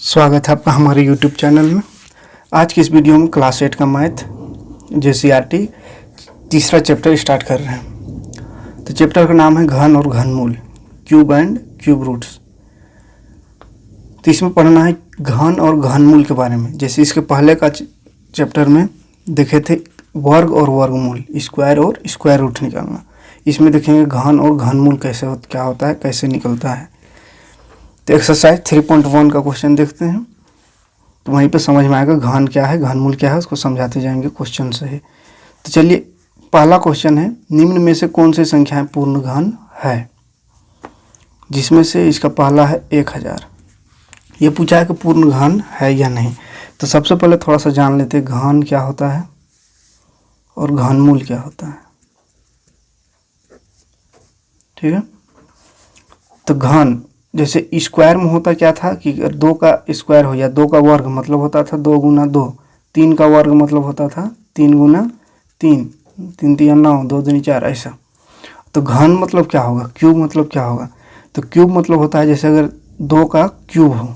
स्वागत है आपका हमारे YouTube चैनल में। आज की इस वीडियो में क्लास 8 का मैथ JCRT तीसरा चैप्टर स्टार्ट कर रहे हैं। तो चैप्टर का नाम है घन और घनमूल, क्यूब एंड क्यूब रूट्स। तो इसमें पढ़ना है घन और घनमूल के बारे में। जैसे इसके पहले का चैप्टर में देखे थे वर्ग और वर्गमूल, स्क्वायर और स्क्वायर रूट निकालना। इसमें देखेंगे घन और घनमूल क्या होता है, कैसे निकलता है। तो एक्सरसाइज 3.1 का क्वेश्चन देखते हैं, तो वहीं पे समझ में आएगा घन क्या है, घनमूल क्या है, उसको समझाते जाएंगे क्वेश्चन से ही। तो चलिए, पहला क्वेश्चन है, निम्न में से कौन सी संख्याएं पूर्ण घन है, जिसमें से इसका पहला है 1000। ये पूछा है कि पूर्ण घन है या नहीं। तो सबसे पहले थोड़ा सा जान लेते हैं घन क्या होता है और घनमूल क्या होता है। ठीक है, तो घन जैसे स्क्वायर में होता क्या था कि 2 का स्क्वायर हो या 2 का वर्ग मतलब होता था 2 गुना 2, 3 का वर्ग मतलब होता था 3 गुना 3, 3 3 9, 2 दूनी 4, ऐसा। तो घन मतलब क्या होगा, क्यूब मतलब क्या होगा। तो क्यूब मतलब होता है जैसे अगर 2 का क्यूब हो,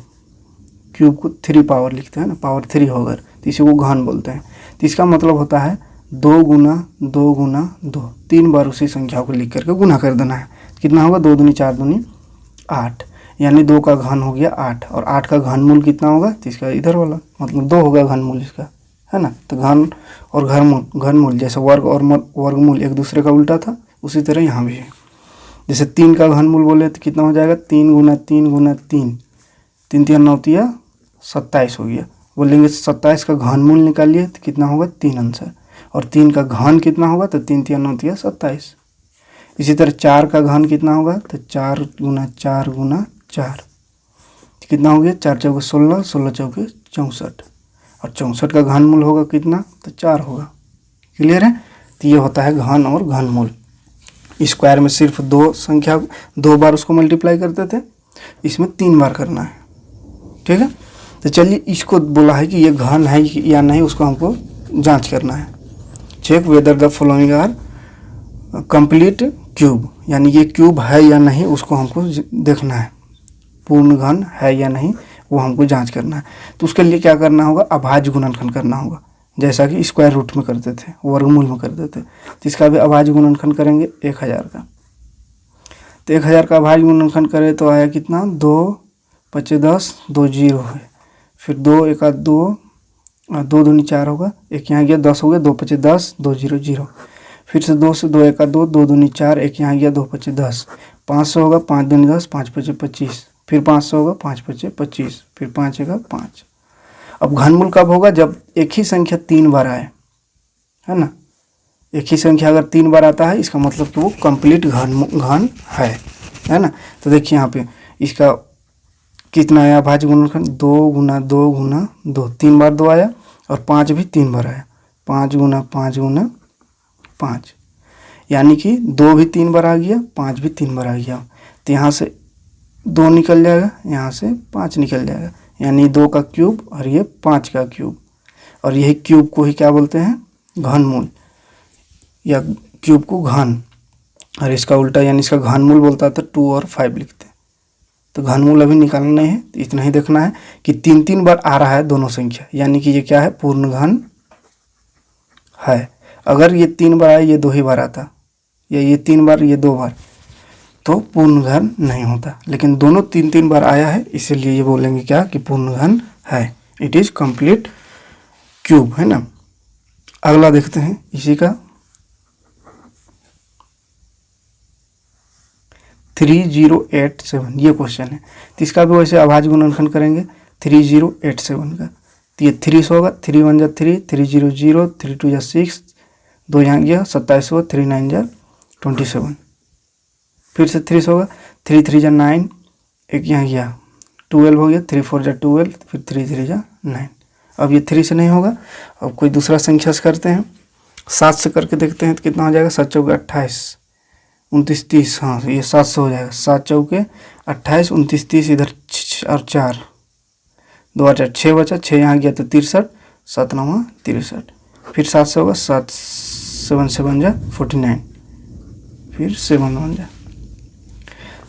क्यूब को 3 पावर लिखते हैं ना, पावर 3 हो अगर, तो इसी को घन बोलते हैं। तो इसका मतलब होता है 2 गुना 2 गुना 2, 3 बार उसी संख्या को लिख करके गुना कर देना है। कितना होगा, 2 दूनी 4 दूनी 8, यानी 2 का घन हो गया 8। और 8 का घनमूल कितना होगा, तो इसका इधर वाला मतलब 2 होगा घनमूल इसका, है ना। तो घन और घनमूल जैसे वर्ग और वर्गमूल एक दूसरे का उल्टा था, उसी तरह यहाँ भी है। जैसे 3 का घनमूल बोले तो कितना हो जाएगा, 3 गुना 3 गुना 3, 3 3 9 27 हो गया। बोलेंगे 27 का घनमूल निकालिए तो कितना होगा, 3 आंसर। और 3 का घन कितना होगा, तो 3 3 9 27। इसी तरह 4 का घन कितना होगा, तो 4 गुना 4 गुना 4 कितना हो गया, 4 चौके 16, 16 चौके 64। और 64 का घनमूल होगा कितना, तो 4 होगा। क्लियर है। तो ये होता है घन और घनमूल। स्क्वायर में सिर्फ 2 संख्या 2 बार उसको मल्टीप्लाई करते थे, इसमें 3 बार करना है। ठीक है। तो चलिए, इसको बोला है कि ये घन है या नहीं, उसको हमको जाँच करना है। Check whether the following are complete cube, यानी ये क्यूब है या नहीं उसको हमको देखना है, पूर्ण घन है या नहीं वो हमको जांच करना है। तो उसके लिए क्या करना होगा, अभाज्य गुणनखंड करना होगा, जैसा कि स्क्वायर रूट में करते थे, वर्गमूल में करते थे। तो इसका भी अभाज्य गुणनखंड करेंगे 1000 का। तो 1000 का अभाज्य गुणनखंड करें तो आया कितना, 2 5 10, 2 0 है, फिर 2 1 2, 2 दूनी 4 होगा, एक यहाँ गया 10 हो गया, 2 5 10, 2 0 0, फिर से 2 से 2 1 2, 2 दूनी 4, एक यहाँ गया 2 5 10, 500 होगा, 5 दूनी 10, 5 5 25, फिर 500 होगा, 5 5 25, फिर 5 1 5। अब घनमूल कब होगा, जब एक ही संख्या 3 बार आए, है ना। एक ही संख्या अगर 3 बार आता है, इसका मतलब कि वो कंप्लीट घन है ना। तो देखिए यहाँ पे इसका कितना आया अभाज्य गुणनखंड, 2 गुना 2 गुना 2, 3 बार 2 आया, और 5 भी 3 बार आया, 5 गुना 5 गुना 5, यानी कि 2 भी 3 बार आ गया, 5 भी 3 बार आ गया। तो यहाँ से 2 निकल जाएगा, यहाँ से 5 निकल जाएगा, यानी 2 का क्यूब और ये 5 का क्यूब। और यही क्यूब को ही क्या बोलते हैं, घनमूल, या क्यूब को घन। और इसका उल्टा यानी इसका घनमूल बोलता था 2 और 5 लिखते हैं। तो घनमूल अभी निकालना नहीं है, तो इतना ही देखना है कि 3 बार आ रहा है दोनों संख्या, यानी कि ये क्या है, पूर्ण घन है। अगर ये 3 बार आया, ये 2 ही बार आता, या ये 3 बार ये 2 बार, तो पूर्ण घन नहीं होता। लेकिन दोनों 3 बार आया है, इसीलिए ये बोलेंगे क्या, कि पूर्ण घन है, इट इज कंप्लीट क्यूब, है ना। अगला देखते हैं इसी का 3087, ये क्वेश्चन है। तो इसका भी वैसे अभाज्य गुणनखंड करेंगे 3087 का। तो ये 3 से होगा, 3 1 जा 3, 3 0 0, 3 2 जा 6, 2 यहाँ गया 27 होगा, 3 9 जा 27, फिर से 3 से होगा, 3 3 जा 9, एक यहाँ गया 12 हो गया, 3 4 जा 12, फिर 3 3 जा 9। अब ये 3 से नहीं होगा, अब कोई दूसरा संख्या से करते हैं, 7 से करके देखते हैं तो कितना हो जाएगा, 7 चौके 28, 29 30, हाँ ये 7 से हो जाएगा, 7 चौके 28, 29 30, इधर और 4, 2 4 6 बचा, 6 यहाँ गया तो 63, 7 9 63, फिर 7 से होगा, 7 7 7 जा 49, फिर 7 1 जा।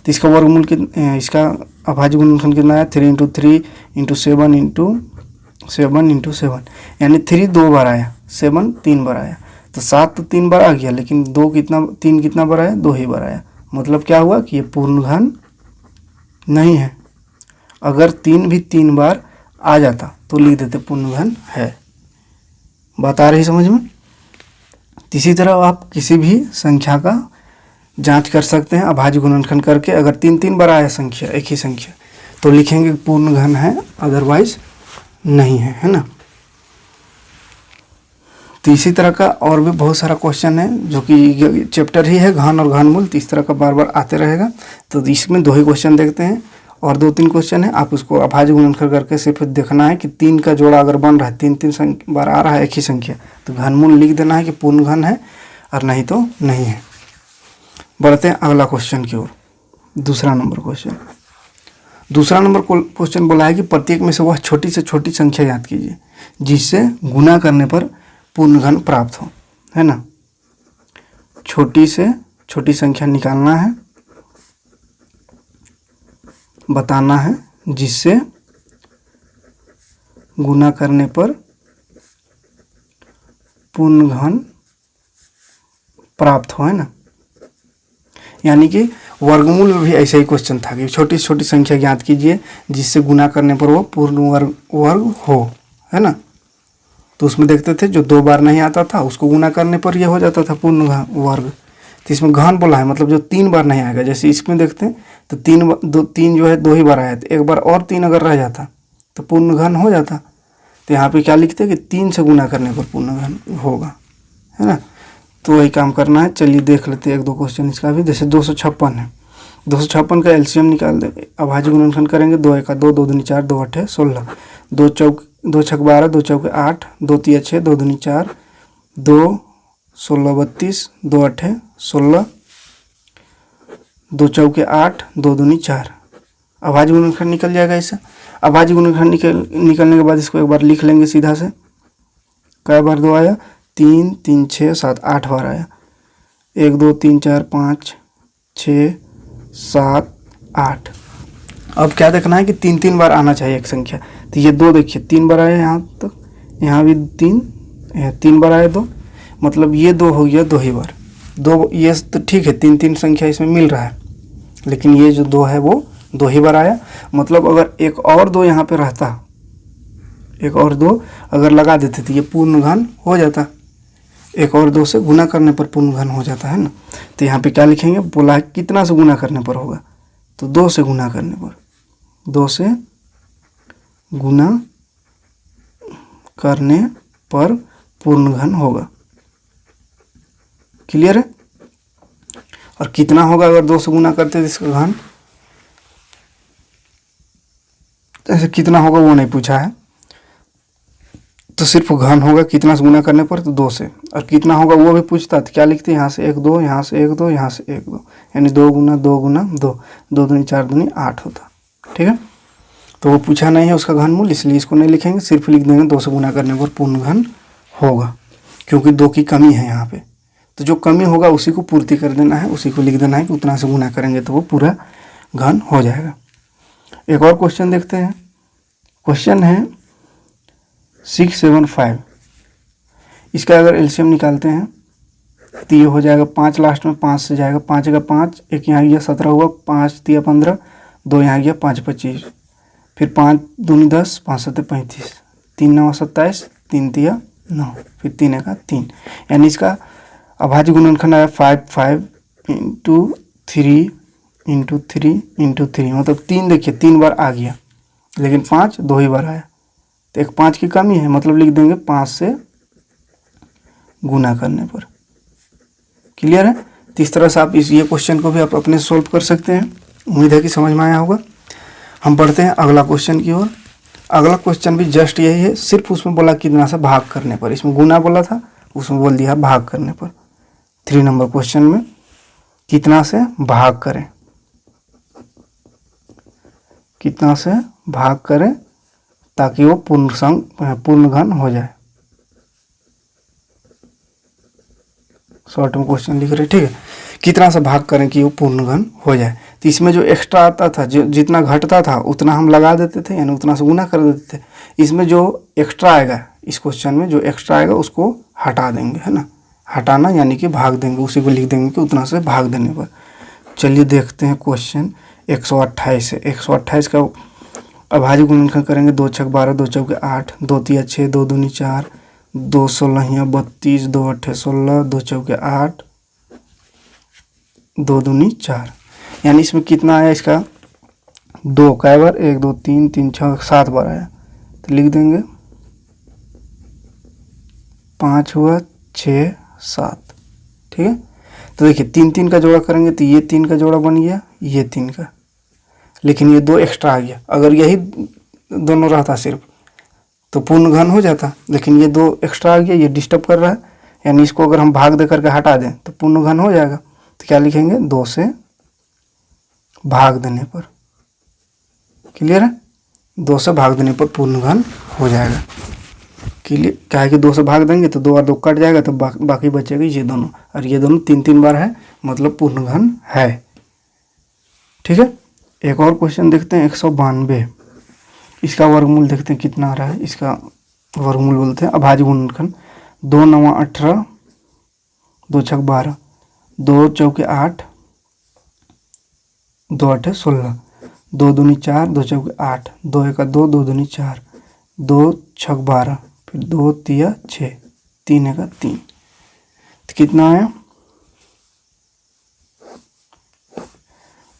तो इसका वर्गमूल इसका अभाज्य गुणनखंड कितना है, 3 × 3 इंटू 7 यानी 3 2 बार आया, 7 3 बार आया। तो 7 तो 3 बार आ गया, लेकिन 3 कितना बार आया, 2 ही बार आया। मतलब क्या हुआ कि ये पूर्ण घन नहीं है। अगर 3 भी 3 बार आ जाता तो लिख देते पूर्ण घन है। बात आ रही समझ में? इसी तरह आप किसी भी संख्या का जांच कर सकते हैं अभाज्य गुणनखंड करके। अगर 3 बार आया संख्या, एक ही संख्या, तो लिखेंगे पूर्ण घन है, अदरवाइज नहीं है ना। तो इसी तरह का और भी बहुत सारा क्वेश्चन है, जो कि चैप्टर ही है घन और घनमूल, तो इस तरह का बार बार आते रहेगा। तो इसमें 2 ही क्वेश्चन देखते हैं और 2-3 क्वेश्चन है। आप उसको अभाज्य गुणनखंड करके सिर्फ देखना है कि 3 का जोड़ा अगर बन रहा है, 3 बार आ रहा है एक ही संख्या, तो घनमूल लिख देना है कि पूर्ण घन है, और नहीं तो नहीं है। बढ़ते हैं अगला क्वेश्चन की ओर। दूसरा नंबर क्वेश्चन बोला है कि प्रत्येक में से वह छोटी से छोटी संख्या याद कीजिए जिससे गुना करने पर पूर्ण घन प्राप्त हो, है ना। छोटी से छोटी संख्या निकालना है, बताना है जिससे गुना करने पर पूर्ण घन प्राप्त हो, है ना। यानी कि वर्गमूल में भी ऐसा ही क्वेश्चन था कि छोटी से छोटी संख्या ज्ञात कीजिए जिससे गुना करने पर वो पूर्ण वर्ग हो, है ना। तो उसमें देखते थे जो 2 बार नहीं आता था उसको गुना करने पर ये हो जाता था पूर्ण वर्ग। तो इसमें घन बोला है, मतलब जो 3 बार नहीं आएगा। जैसे इसमें देखते हैं तो 3 जो है 2 ही बार आया, तो एक बार और 3 अगर रह जाता तो पूर्ण घन हो जाता। तो यहाँ पे क्या लिखते हैं कि 3 से गुना करने पर पूर्ण घन होगा, है ना। तो वही काम करना है। चलिए देख लेते हैं 1-2 क्वेश्चन इसका भी। जैसे 256 है, 256 का एलसीएम निकाल दे, अभाज्य गुणनखंड करेंगे। 2 1 2, 2 दूनी 4, 2 8 16, 2 छक 12, 2 चौके 8, 2 तिया 6, 2 दूनी 4, 2 16 32, 2 8 16, 2 चौके 8, 2 दूनी 4। अभाज्य गुणनखंड निकल जाएगा ऐसा। अभाज्य गुणनखंड निकलने के बाद इसको एक बार लिख लेंगे सीधा से। कई बार 2 आया, 3 3 6 7 8 बार आया। 1 2 3 4 5 6 7 8। अब क्या देखना है कि 3 बार आना चाहिए एक संख्या। तो ये 2 देखिए 3 बार आया यहाँ तक, यहाँ भी 3 बार आया 2, मतलब ये 2 हो गया 2 ही बार। 2 ये तो ठीक है, 3 संख्या इसमें मिल रहा है, लेकिन ये जो 2 है वो 2 ही बार आया। मतलब अगर एक और 2 यहाँ पे रहता, एक और 2 अगर लगा देते तो ये पूर्ण घन हो जाता। एक और 2 से गुना करने पर पूर्ण घन हो जाता है ना। तो यहाँ पे क्या लिखेंगे, बोला है कितना से गुना करने पर होगा, तो 2 से गुना करने पर, 2 से गुना करने पर पूर्ण घन होगा। क्लियर है। और कितना होगा अगर 2 से गुना करते तो इसका घन, ऐसे कितना होगा वो नहीं पूछा है, तो सिर्फ घन होगा कितना से गुना करने पर, तो 2 से। और कितना होगा वो भी पूछता तो क्या लिखते हैं, यहाँ से 1 2, यहाँ से 1 2, यहाँ से 1 2, यानी 2 गुना 2 गुना 2, 2 दूनी 4 दूनी 8 होता। ठीक है, तो वो पूछा नहीं है उसका घनमूल, इसलिए इसको नहीं लिखेंगे, सिर्फ लिख देंगे 2 से गुना करने पर पूर्ण घन होगा, क्योंकि 2 की कमी है यहाँ पे। तो जो कमी होगा उसी को पूर्ति कर देना है, उसी को लिख देना है कि उतना से गुना करेंगे तो वो पूरा घन हो जाएगा। एक और क्वेश्चन देखते हैं। क्वेश्चन है 675। इसका अगर एलसीएम निकालते हैं तो ये हो जाएगा 5 लास्ट में, 5 से जाएगा, 5 का 5, एक यहाँ गया 17 हुआ, 5 तिया 15, 2 यहाँ गया 5 25, फिर 5 दूनी 10, 5 7 35, 3 9 27, 3 तिया 9, फिर 3 1 3। यानी इसका अभाज्य गुणनखंड आया 5 5 इंटू 3 इंटू 3 इंटू 3, मतलब 3 देखिए 3 बार आ गया, लेकिन 5 2 ही बार आया, तो एक 5 की कमी है, मतलब लिख देंगे 5 से गुना करने पर। क्लियर है। तो इस तरह से आप ये क्वेश्चन को भी आप अपने सोल्व कर सकते हैं। उम्मीद है कि समझ में आया होगा। हम बढ़ते हैं अगला क्वेश्चन की ओर। अगला क्वेश्चन भी जस्ट यही है, सिर्फ उसमें बोला कितना से भाग करने पर, इसमें गुना बोला था, उसमें बोल दिया भाग करने पर। 3 नंबर क्वेश्चन में कितना से भाग करें, कितना से भाग करें ताकि वो पूर्ण घन हो जाए। शॉर्ट में क्वेश्चन लिख रहे, ठीक है, कितना से भाग करें कि वो पूर्ण घन हो जाए। तो इसमें जो एक्स्ट्रा आता था, जो जितना घटता था उतना हम लगा देते थे, यानी उतना से गुना कर देते थे। इसमें जो एक्स्ट्रा आएगा, इस क्वेश्चन में जो एक्स्ट्रा आएगा उसको हटा देंगे, है ना। हटाना यानी कि भाग देंगे, उसी को लिख देंगे कि उतना से भाग देने पर। चलिए देखते हैं क्वेश्चन 128 है। 128 का अभाज्य गुणनखंड करेंगे। 2 छक 12, 2 चौके 8, 2 तिया 6, 2 दूनी 4, 2 16 32, 2 अट्ठे 16, 2 चौके 8, 2 दूनी 4। यानी इसमें कितना आया इसका 2 कै बार 1 2 3 3 6 7 बार आया। तो लिख देंगे 5 हुआ 6 7, ठीक है। तो देखिए 3 3 का जोड़ा करेंगे तो ये 3 का जोड़ा बन गया, ये 3 का, लेकिन ये 2 एक्स्ट्रा आ गया। अगर यही दोनों रहता सिर्फ तो पूर्ण घन हो जाता, लेकिन ये 2 एक्स्ट्रा आ गया, ये डिस्टर्ब कर रहा है। यानी इसको अगर हम भाग दे करके हटा दें तो पूर्ण घन हो जाएगा। तो क्या लिखेंगे 2 से भाग देने पर। क्लियर है, 2 से भाग देने पर पूर्ण घन हो जाएगा। क्लियर, क्या है कि 2 से भाग देंगे तो 2 और 2 कट जाएगा, तो बाकी बचेगा ये दोनों, और ये दोनों 3 3 बार है, मतलब पूर्ण घन है। ठीक है, एक और क्वेश्चन देखते हैं 192। इसका वर्गमूल देखते हैं कितना आ रहा है। इसका वर्गमूल बोलते हैं अभाज्य गुणनखंड। 2 9 18, 2 छक 12, 2 चौके 8, 2 अट्ठे 16, 2 दूनी 4, 2 चौके 8, 2 एका 2, 2 दूनी 4, 2 छक 12, फिर 2 तिया 6, 3 एका 3। तो कितना आया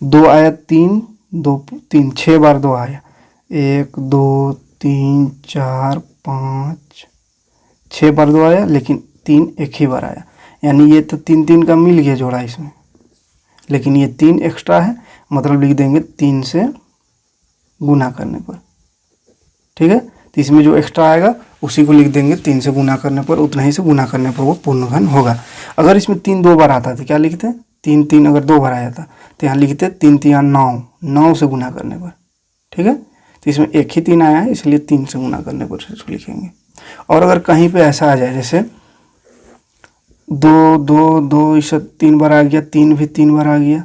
2 आया 3 2 3 6 बार 2 आया। 1 2 3 4 5 6 बार 2 आया, लेकिन 3 एक ही बार आया। यानी ये तो 3 3 का मिल गया जोड़ा इसमें, लेकिन ये 3 एक्स्ट्रा है, मतलब लिख देंगे 3 से गुना करने पर। ठीक है, तो इसमें जो एक्स्ट्रा आएगा उसी को लिख देंगे 3 से गुना करने पर, उतना ही से गुना करने पर वो पूर्ण घन होगा। अगर इसमें 3 2 बार आता तो क्या लिखते हैं 3 3, अगर 2 बार आया था तो यहाँ लिखते 3 3 9, 9 से गुना करने पर। ठीक है, तो इसमें एक ही 3 आया है, इसलिए 3 से गुना करने पर इसको लिखेंगे। और अगर कहीं पे ऐसा आ जाए जैसे 2 2 2 इसे 3 बार आ गया, 3 भी 3 बार आ गया,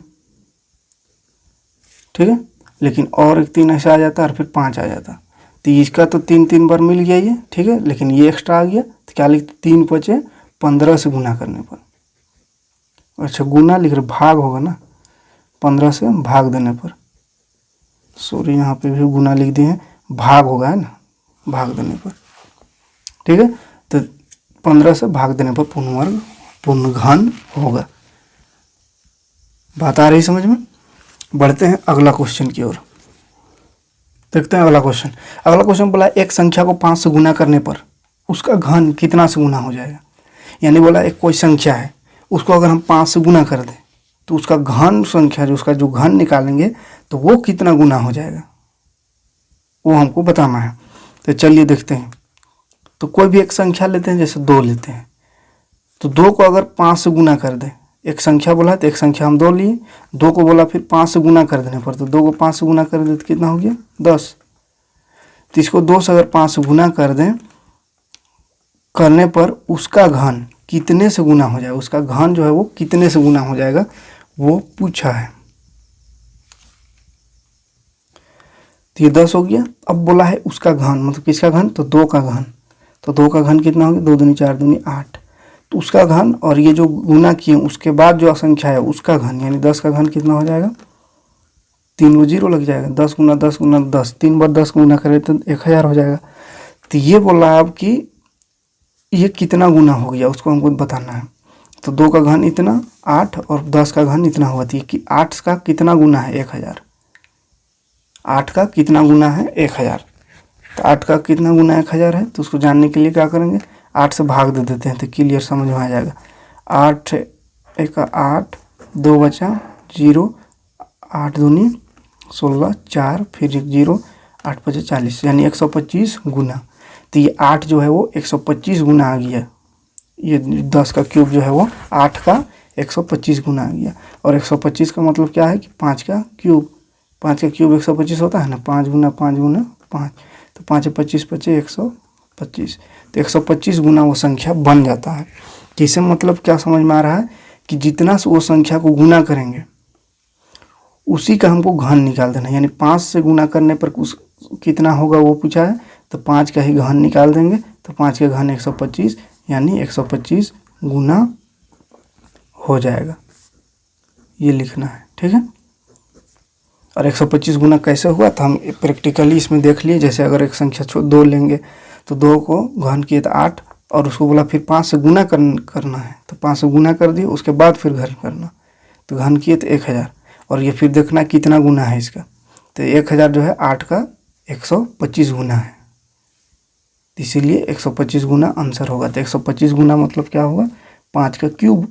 ठीक है, लेकिन और एक 3 ऐसा आ जाता और फिर 5 आ जाता, तो इसका तो 3 3 बार मिल गया ये, ठीक है, लेकिन ये एक्स्ट्रा आ गया, तो क्या लिखते 3 5 15 से गुना करने पर। अच्छा, गुना लिख रहे, भाग होगा ना, 15 से भाग देने पर। सॉरी, यहाँ पे भी गुना लिख दिए हैं, भाग होगा, है ना, भाग देने पर। ठीक है, तो 15 से भाग देने पर पूर्ण वर्ग पूर्ण घन होगा। बात आ रही समझ में। बढ़ते हैं अगला क्वेश्चन की ओर, देखते हैं अगला क्वेश्चन। अगला क्वेश्चन बोला एक संख्या को 5 से गुना करने पर उसका घन कितना से गुना हो जाएगा। यानी बोला एक कोई संख्या है, उसको अगर हम 5 से गुना कर दें तो उसका घन संख्या, जो उसका जो घन निकालेंगे तो वो कितना गुना हो जाएगा, वो हमको बताना है। तो चलिए देखते हैं। तो कोई भी एक संख्या लेते हैं, जैसे 2 लेते हैं, तो 2 को अगर 5 से गुना कर दें, एक संख्या बोला तो एक संख्या हम 2 लिए, 2 को बोला फिर 5 से गुना कर देने पर, तो 2 को 5 से गुना कर दें तो कितना हो गया 10। तो इसको 2 से अगर 5 से गुना कर दें, करने पर उसका घन कितने से गुना हो जाएगा, उसका घन जो है वो कितने से गुना हो जाएगा वो पूछा है। तो ये 10 हो गया। अब बोला है उसका घन, मतलब किसका घन, तो 2 का घन। तो 2 का घन कितना हो गया, 2 दूनी 4 दूनी 8, तो उसका घन, और ये जो गुना किए उसके बाद जो संख्या है उसका घन, यानी 10 का घन कितना हो जाएगा, 3 को 0 लग जाएगा, 10 गुना 10 गुना 10, 3 बार 10 गुना करें तो 1000 हो जाएगा। तो ये बोल रहा है अब कि ये कितना गुना हो गया, उसको हमको बताना है। तो 2 का घन इतना 8 और 10 का घन इतना हुआ थी कि 8 का कितना गुना है 1000, 8 का कितना गुना है 1000। तो 8 का कितना गुना 1000 है, तो उसको जानने के लिए क्या करेंगे, 8 से भाग दे देते हैं तो क्लियर समझ में आ जाएगा। 8 एका 8, 2 बचा 0, 8 दूनी 16, 4 फिर 1 0, 8 5 40, यानी 125 गुना। तो ये 8 जो है वो 125 गुना आ गया। ये 10 का क्यूब जो है वो 8 का 125 गुना आ गया। और 125 का मतलब क्या है कि 5 का क्यूब, 5 का क्यूब 125 होता है ना, 5 गुना 5 गुना 5, तो 5 25 25 125, तो 125 गुना वो संख्या बन जाता है। जिससे मतलब क्या समझ में आ रहा है कि जितना से वो संख्या को गुना करेंगे उसी का हमको घन निकाल देना है, यानी 5 से गुना करने पर कुछ कितना होगा वो पूछा है, तो 5 का ही घन निकाल देंगे। तो 5 का घन 125, यानी 125 गुना हो जाएगा, ये लिखना है। ठीक है, और 125 गुना कैसे हुआ तो हम प्रैक्टिकली इसमें देख लिए। जैसे अगर एक संख्या 2 लेंगे तो 2 को घन किए तो 8, और उसको बोला फिर 5 से गुना करना है, तो 5 से गुना कर दिए, उसके बाद फिर घन करना, तो घन किए तो 1000, और ये फिर देखना कितना गुना है इसका, तो 1000 जो है 8 का 125 गुना है, इसीलिए 125 गुना आंसर होगा। तो 125 गुना मतलब क्या होगा, 5 का क्यूब,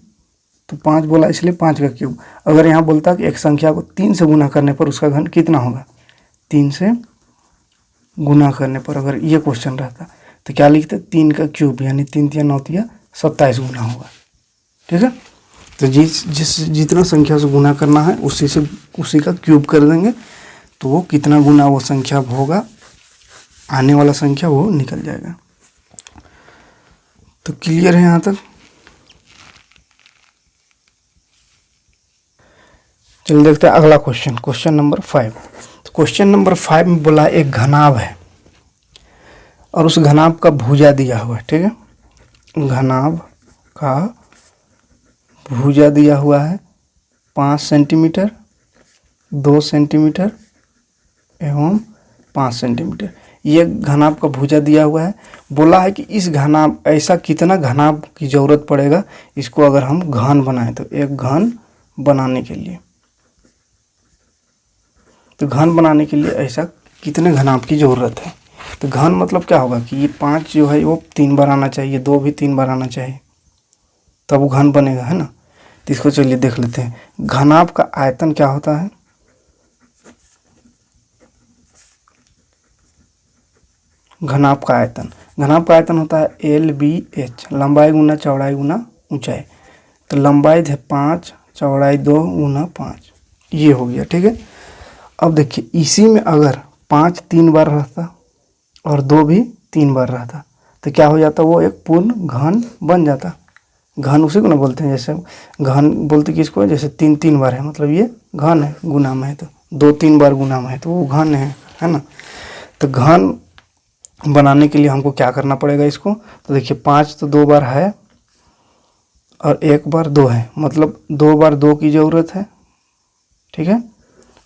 तो 5 बोला इसलिए 5 का क्यूब। अगर यहाँ बोलता कि एक संख्या को 3 से गुना करने पर उसका घन कितना होगा, 3 से गुना करने पर अगर ये क्वेश्चन रहता तो क्या लिखते, 3 का क्यूब, यानी 3 3 9 27 गुना होगा। ठीक है, तो जितना संख्या से गुना करना है उसी का क्यूब कर देंगे, तो वो कितना गुना वो संख्या होगा, आने वाला संख्या वो निकल जाएगा। तो क्लियर है यहाँ तक। चलिए देखते हैं अगला क्वेश्चन, क्वेश्चन नंबर 5। तो क्वेश्चन नंबर 5 में बोला एक घनाभ है और उस घनाभ का भुजा दिया हुआ है। ठीक है, घनाभ का भुजा दिया हुआ है 5 सेंटीमीटर, 2 सेंटीमीटर एवं 5 सेंटीमीटर। ये घनाभ का भुजा दिया हुआ है। बोला है कि इस घनाभ, ऐसा कितना घनाभ की जरूरत पड़ेगा इसको अगर हम घन बनाएं, तो एक घन बनाने के लिए, तो घन बनाने के लिए ऐसा कितने घनाभ की ज़रूरत है। तो घन मतलब क्या होगा कि ये 5 जो है वो 3 बार आना चाहिए, 2 भी 3 बार आना चाहिए, तब वो घन बनेगा, है ना। तो इसको चलिए देख लेते हैं। घनाभ का आयतन क्या होता है, घनाभ का आयतन होता है LBH, लंबाई गुना चौड़ाई गुना ऊंचाई। तो लंबाई है 5, चौड़ाई 2 गुना 5, ये हो गया। ठीक है, अब देखिए इसी में अगर 5 3 बार रहता और 2 भी 3 बार रहता तो क्या हो जाता, वो एक पूर्ण घन बन जाता। घन उसी को ना बोलते हैं, जैसे घन बोलते किसको, जैसे 3 3 बार है मतलब ये घन है, गुना में है, तो 2 3 बार गुना में है तो वो घन है ना। तो घन बनाने के लिए हमको क्या करना पड़ेगा इसको, तो देखिए 5 तो 2 बार है और 1 बार 2 है, मतलब 2 बार 2 की ज़रूरत है। ठीक है,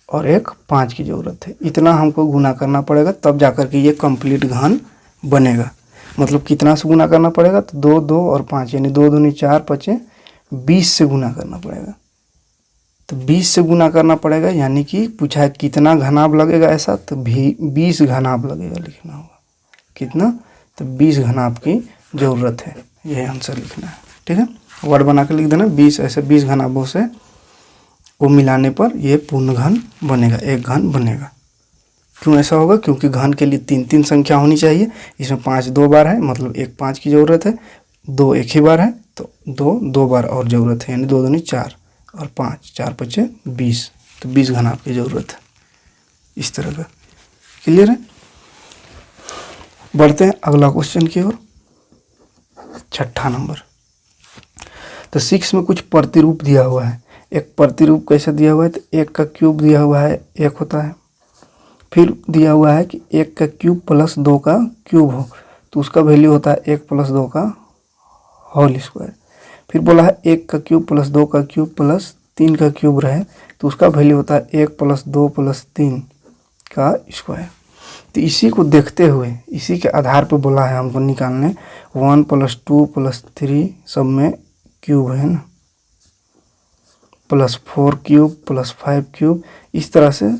और एक 5 की ज़रूरत है। इतना हमको गुना करना पड़ेगा, तब जाकर के ये कंप्लीट घन बनेगा। मतलब कितना से गुना करना पड़ेगा, तो 2 2 और 5, यानी 2 दूनी 4 5 20 से गुना करना पड़ेगा। तो 20 से गुना करना पड़ेगा, यानी कि पूछा है कितना घनाभ लगेगा ऐसा, तो 20 घनाभ लगेगा, लिखना होगा कितना, तो 20 घनाभ की ज़रूरत है, यही आंसर लिखना है। ठीक है, वर्ड बना के लिख देना 20, ऐसे 20 घनाभों से को मिलाने पर ये पूर्ण घन बनेगा, एक घन बनेगा। क्यों ऐसा होगा, क्योंकि घन के लिए 3 3 संख्या होनी चाहिए, इसमें 5 2 बार है, मतलब एक 5 की ज़रूरत है, 2 एक ही बार है, तो 2 2 बार और ज़रूरत है, यानी 2 दूनी 4 और 5 4 5 20, तो 20 घनाभ की ज़रूरत है। इस तरह का क्लियर है। बढ़ते हैं अगला क्वेश्चन की ओर, 6ठा नंबर। तो 6 में कुछ प्रतिरूप दिया हुआ है। एक प्रतिरूप कैसे दिया हुआ है, तो 1 का क्यूब दिया हुआ है 1 होता है, फिर दिया हुआ है कि 1 का क्यूब प्लस 2 का क्यूब हो तो उसका वैल्यू होता है 1 प्लस 2 का होल स्क्वायर। फिर बोला है 1 का क्यूब प्लस 2 का क्यूब प्लस 3 का क्यूब रहे तो उसका वैल्यू होता है 1 प्लस 2 प्लस 3 का स्क्वायर। तो इसी को देखते हुए, इसी के आधार पर बोला है हमको निकालने 1 प्लस 2 प्लस 3 सब में क्यूब है ना, प्लस 4 क्यूब प्लस 5 क्यूब, इस तरह से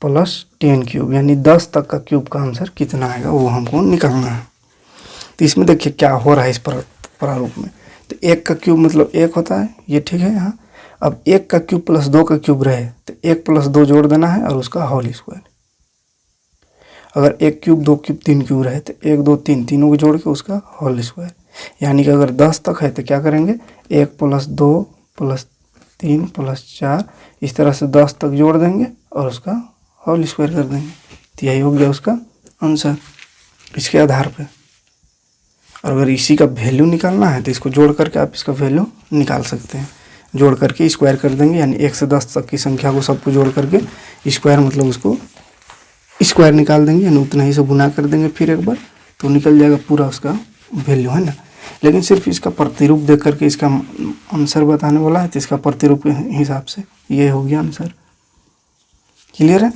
प्लस 10 क्यूब, यानी 10 तक का क्यूब का आंसर कितना आएगा वो हमको निकालना है। तो इसमें देखिए क्या हो रहा है इस प्रारूप में। तो 1 का क्यूब मतलब 1 होता है, ये ठीक है यहाँ। अब 1 का क्यूब प्लस 2 का क्यूब रहे तो 1 प्लस 2 जोड़ देना है और उसका होल स्क्वायर। अगर 1 क्यूब 2 क्यूब 3 क्यूब रहे तो 1 2 3 तीनों को जोड़ के उसका होल स्क्वायर। यानी कि अगर 10 तक है तो क्या करेंगे, 1 प्लस 2 प्लस 3 प्लस 4, इस तरह से 10 तक जोड़ देंगे और उसका होल स्क्वायर कर देंगे। तो यही हो गया उसका आंसर इसके आधार पे। और अगर इसी का वैल्यू निकालना है तो इसको जोड़ करके आप इसका वैल्यू निकाल सकते हैं। जोड़ करके स्क्वायर कर देंगे, यानी 1 से 10 तक की संख्या को सबको जोड़ करके स्क्वायर मतलब उसको स्क्वायर निकाल देंगे, यानी उतना ही से गुना कर देंगे फिर एक बार, तो निकल जाएगा पूरा उसका वैल्यू, है ना। लेकिन सिर्फ इसका प्रतिरूप देख करके इसका आंसर बताने वाला है, तो इसका प्रतिरूप के हिसाब से ये हो गया आंसर। क्लियर है।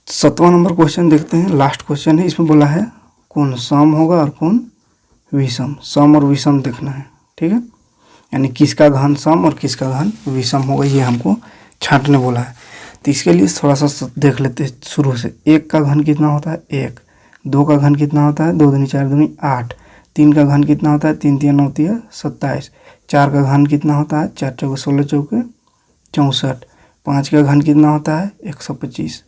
7वां नंबर क्वेश्चन देखते हैं, लास्ट क्वेश्चन है। इसमें बोला है कौन सम होगा और कौन विषम, सम और विषम देखना है, ठीक है। यानी किसका घन सम और किसका घन विषम होगा, ये हमको छांटने बोला है। तो इसके लिए थोड़ा सा देख लेते हैं शुरू से। 1 का घन कितना होता है 1, 2 का घन कितना होता है 2 दूनी 4 दूनी 8, 3 का घन कितना होता है 3 3 9 होती है 27, 4 का घन कितना होता है 4 चौके 16 चौके 64, 5 का घन कितना होता है 125।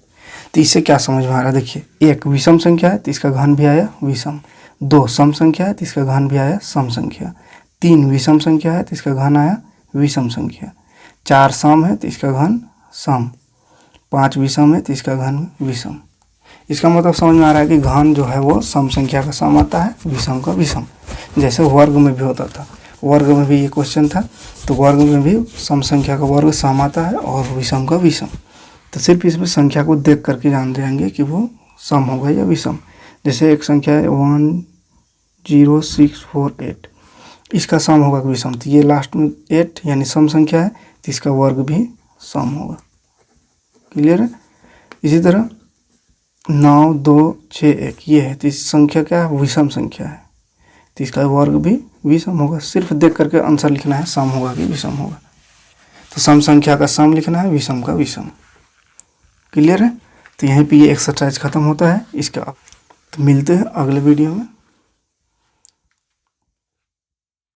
तो इससे क्या समझ में आ रहा है, देखिए 1 विषम संख्या है तो इसका घन भी आया विषम, 2 सम संख्या है तो इसका घन भी आया सम संख्या, 3 विषम संख्या है तो इसका घन आया विषम संख्या, 4 सम है तो इसका घन सम, 5 विषम है तो इसका घन विषम। इसका मतलब समझ में आ रहा है कि घन जो है वो सम संख्या का सम आता है, विषम का विषम। जैसे वर्ग में भी होता था, वर्ग में भी ये क्वेश्चन था, तो वर्ग में भी सम संख्या का वर्ग सम आता है और विषम का विषम। तो सिर्फ इसमें संख्या को देख करके जान जाएंगे कि वो सम होगा या विषम। जैसे एक संख्या है 10648, इसका सम होगा कि विषम, तो ये लास्ट में 8 यानी सम संख्या है तो इसका वर्ग भी सम होगा। क्लियर है। इसी तरह 9 2 6 1 ये है, तो इस संख्या क्या है विषम संख्या है, तो इसका वर्ग भी विषम होगा। सिर्फ देख करके आंसर लिखना है सम होगा कि विषम होगा। तो सम संख्या का सम लिखना है, विषम का विषम। क्लियर है। तो यहीं पे ये एक्सरसाइज खत्म होता है इसका। तो मिलते हैं अगले वीडियो में।